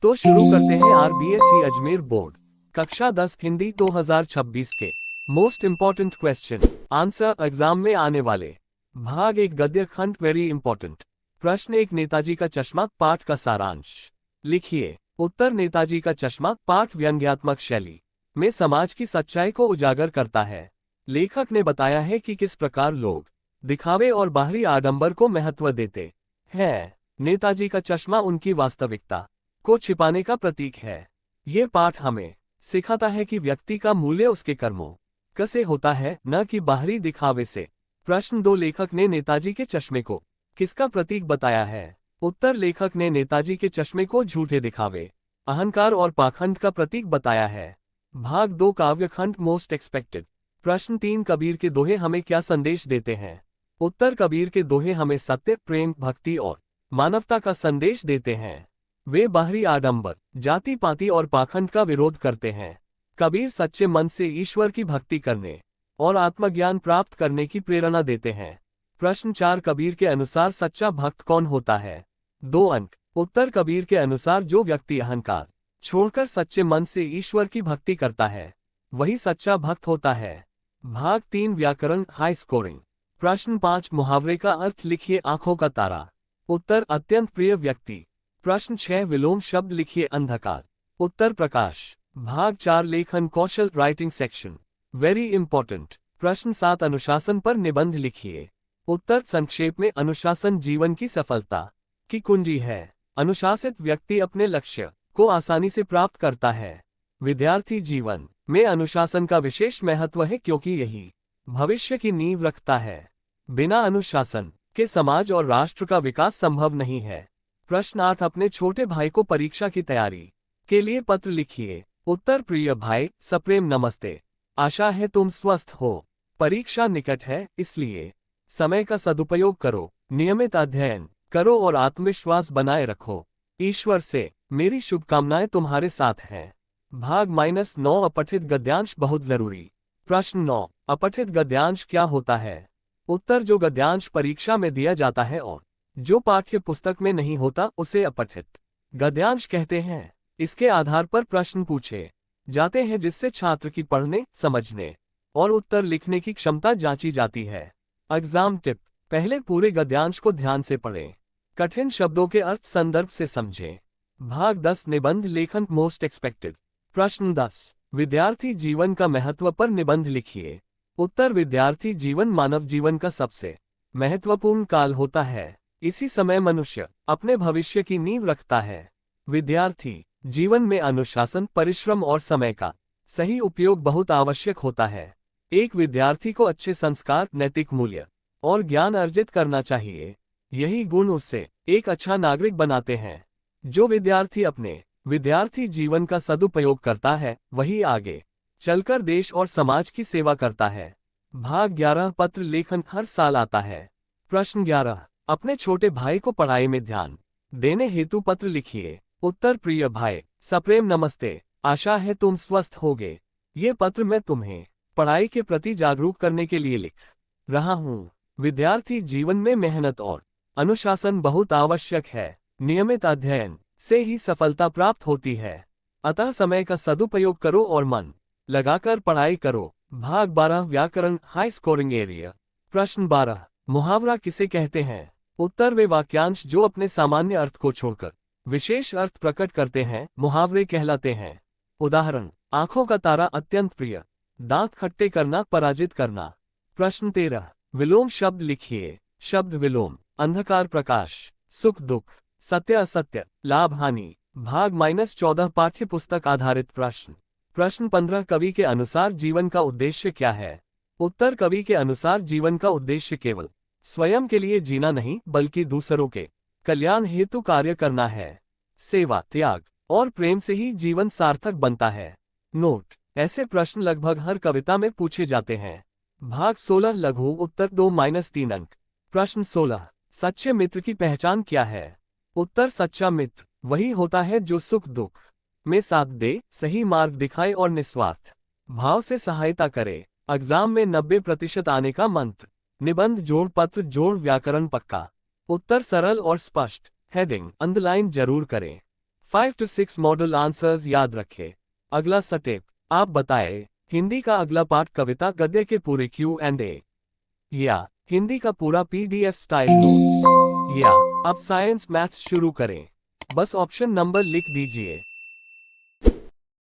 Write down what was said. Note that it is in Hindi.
तो शुरू करते हैं आरबीएसई अजमेर बोर्ड कक्षा 10 हिंदी 2026 के most important question answer exam में आने वाले। भाग एक गद्य खंड वेरी इंपॉर्टेंट। प्रश्न एक नेताजी का चश्मा पाठ का सारांश लिखिए। उत्तर नेताजी का चश्मा पाठ व्यंग्यात्मक शैली में समाज की सच्चाई को उजागर करता है। लेखक ने बताया है कि किस प्रकार लोग दिखावे और बाहरी आडंबर को महत्व देते हैं। नेताजी का चश्मा उनकी वास्तविकता को छिपाने का प्रतीक है। ये पाठ हमें सिखाता है कि व्यक्ति का मूल्य उसके कर्मों कैसे होता है, न कि बाहरी दिखावे से। प्रश्न दो, लेखक ने नेताजी के चश्मे को किसका प्रतीक बताया है? उत्तर, लेखक ने नेताजी के चश्मे को झूठे दिखावे, अहंकार और पाखंड का प्रतीक बताया है। भाग दो काव्यखंड मोस्ट एक्सपेक्टेड। प्रश्न तीन, कबीर के दोहे हमें क्या संदेश देते हैं? उत्तर, कबीर के दोहे हमें सत्य, प्रेम, भक्ति और मानवता का संदेश देते हैं। वे बाहरी आडंबर, जाति पाति और पाखंड का विरोध करते हैं। कबीर सच्चे मन से ईश्वर की भक्ति करने और आत्मज्ञान प्राप्त करने की प्रेरणा देते हैं। प्रश्न चार, कबीर के अनुसार सच्चा भक्त कौन होता है? 2 अंक। उत्तर, कबीर के अनुसार जो व्यक्ति अहंकार छोड़कर सच्चे मन से ईश्वर की भक्ति करता है वही सच्चा भक्त होता है। भाग तीन व्याकरण हाई स्कोरिंग। प्रश्न 5, मुहावरे का अर्थ लिखिए। आंखों का तारा। उत्तर, अत्यंत प्रिय व्यक्ति। प्रश्न 6, विलोम शब्द लिखिए। अंधकार। उत्तर, प्रकाश। भाग 4, लेखन कौशल राइटिंग सेक्शन वेरी इंपॉर्टेंट। प्रश्न 7, अनुशासन पर निबंध लिखिए। उत्तर, संक्षेप में अनुशासन जीवन की सफलता की कुंजी है। अनुशासित व्यक्ति अपने लक्ष्य को आसानी से प्राप्त करता है। विद्यार्थी जीवन में अनुशासन का विशेष महत्व है क्योंकि यही भविष्य की नींव रखता है। बिना अनुशासन के समाज और राष्ट्र का विकास संभव नहीं है। प्रश्न 8, अपने छोटे भाई को परीक्षा की तैयारी के लिए पत्र लिखिए। उत्तर, प्रिय भाई, सप्रेम नमस्ते। आशा है तुम स्वस्थ हो। परीक्षा निकट है, इसलिए समय का सदुपयोग करो, नियमित अध्ययन करो और आत्मविश्वास बनाए रखो। ईश्वर से मेरी शुभकामनाएं तुम्हारे साथ हैं। भाग -9, अपठित गद्यांश बहुत जरूरी। प्रश्न 9, अपठित गद्यांश क्या होता है? उत्तर, जो गद्यांश परीक्षा में दिया जाता है और जो पाठ्य पुस्तक में नहीं होता उसे अपठित गद्यांश कहते हैं। इसके आधार पर प्रश्न पूछे जाते हैं जिससे छात्र की पढ़ने, समझने और उत्तर लिखने की क्षमता जांची जाती है। एग्जाम टिप: पहले पूरे गद्यांश को ध्यान से पढ़ें, कठिन शब्दों के अर्थ संदर्भ से समझें। भाग 10, निबंध लेखन मोस्ट एक्सपेक्टेड। प्रश्न 10, विद्यार्थी जीवन का महत्व पर निबंध लिखिए। उत्तर, विद्यार्थी जीवन मानव जीवन का सबसे महत्वपूर्ण काल होता है। इसी समय मनुष्य अपने भविष्य की नींव रखता है। विद्यार्थी जीवन में अनुशासन, परिश्रम और समय का सही उपयोग बहुत आवश्यक होता है। एक विद्यार्थी को अच्छे संस्कार, नैतिक मूल्य और ज्ञान अर्जित करना चाहिए। यही गुण उससे एक अच्छा नागरिक बनाते हैं। जो विद्यार्थी अपने विद्यार्थी जीवन का सदुपयोग करता है वही आगे चलकर देश और समाज की सेवा करता है। भाग 11, पत्र लेखन हर साल आता है। प्रश्न 11, अपने छोटे भाई को पढ़ाई में ध्यान देने हेतु पत्र लिखिए। उत्तर, प्रिय भाई, सप्रेम नमस्ते। आशा है तुम स्वस्थ होगे। ये पत्र मैं तुम्हें पढ़ाई के प्रति जागरूक करने के लिए लिख रहा हूँ। विद्यार्थी जीवन में मेहनत और अनुशासन बहुत आवश्यक है। नियमित अध्ययन से ही सफलता प्राप्त होती है। अतः समय का सदुपयोग करो और मन लगाकर पढ़ाई करो। भाग 12, व्याकरण हाई स्कोरिंग एरिया। प्रश्न 12, मुहावरा किसे कहते हैं? उत्तर, वे वाक्यांश जो अपने सामान्य अर्थ को छोड़कर विशेष अर्थ प्रकट करते हैं मुहावरे कहलाते हैं। उदाहरण, आंखों का तारा अत्यंत प्रिय, दांत खट्टे करना, पराजित करना। प्रश्न 13, विलोम शब्द लिखिए। शब्द विलोम: अंधकार, प्रकाश, सुख दुख, सत्य असत्य, लाभ हानि। भाग -14, पाठ्य पुस्तक आधारित प्रश्न। प्रश्न 15, कवि के अनुसार जीवन का उद्देश्य क्या है? उत्तर, कवि के अनुसार जीवन का उद्देश्य केवल स्वयं के लिए जीना नहीं बल्कि दूसरों के कल्याण हेतु कार्य करना है। सेवा, त्याग और प्रेम से ही जीवन सार्थक बनता है। नोट: ऐसे प्रश्न लगभग हर कविता में पूछे जाते हैं। भाग 16, लघु उत्तर 2-3 अंक। प्रश्न 16, सच्चे मित्र की पहचान क्या है? उत्तर, सच्चा मित्र वही होता है जो सुख दुख में साथ दे, सही मार्ग दिखाए और निस्वार्थ भाव से सहायता करे। एग्जाम में 90% आने का मंत्र। निबंध जोड़, पत्र जोड़, व्याकरण पक्का। उत्तर सरल और स्पष्ट। हेडिंग अंडरलाइन जरूर करें। 5 to 6 मॉडल आंसर्स याद रखें। अगला स्टेप, आप बताएं, हिंदी का अगला पार्ट कविता गद्य के पूरे Q&A, या हिंदी का पूरा PDF स्टाइल नोट्स, या अब साइंस मैथ्स शुरू करें। बस ऑप्शन नंबर लिख दीजिए।